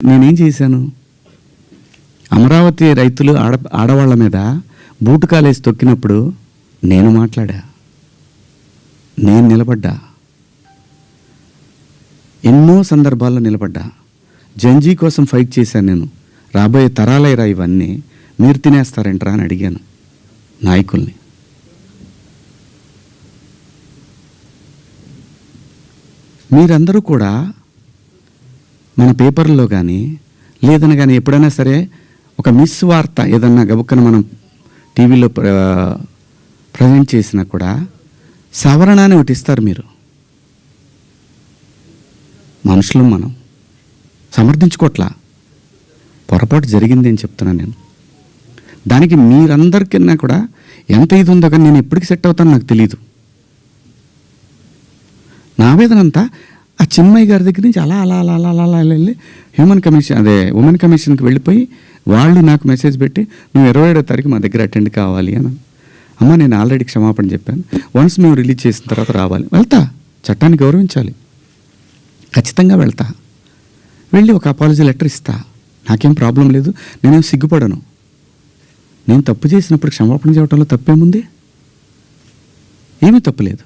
నేనేం చేశాను? అమరావతి రైతులు ఆడవాళ్ళ మీద బూటుకాలేసి తొక్కినప్పుడు నేను మాట్లాడా, నేను నిలబడ్డా, ఎన్నో సందర్భాల్లో నిలబడ్డా. జంజీ కోసం ఫైట్ చేశాను నేను. రాబోయే తరాలైరా ఇవన్నీ, మీరు తినేస్తారంటరా అని అడిగాను నాయకుల్ని. మీరందరూ కూడా మన పేపర్లో కానీ లేదని కానీ ఎప్పుడైనా సరే ఒక మిస్ వార్త ఏదన్నా గబుక్కన మనం టీవీలో ప్రజెంట్ చేసినా కూడా సవరణ అని ఒకటి ఇస్తారు. మీరు మనుషులు, మనం సమర్థించుకోవట్లా, పొరపాటు జరిగింది అని చెప్తున్నాను నేను. దానికి మీరందరికన్నా కూడా ఎంత ఇది ఉందో కానీ నేను ఎప్పటికి సెట్ అవుతానో నాకు తెలియదు. నా ఆవేదన అంతా ఆ చిన్మయ్య గారి దగ్గర నుంచి అలా అలా అలా అలా అలా వెళ్ళి ఉమెన్ కమిషన్కి వెళ్ళిపోయి వాళ్ళు నాకు మెసేజ్ పెట్టి నువ్వు 27వ తారీఖు మా దగ్గర అటెండ్ కావాలి అని. అమ్మ, నేను ఆల్రెడీ క్షమాపణ చెప్పాను, వన్స్ మేము రిలీజ్ చేసిన తర్వాత రావాలి. వెళ్తా, చట్టాన్ని గౌరవించాలి, ఖచ్చితంగా వెళ్తా. వెళ్ళి ఒక అపాలజీ లెటర్ ఇస్తా, నాకేం ప్రాబ్లం లేదు, నేనేం సిగ్గుపడను. నేను తప్పు చేసినప్పుడు క్షమాపణ చెప్పడంలో తప్పేముంది? ఏమీ తప్పులేదు.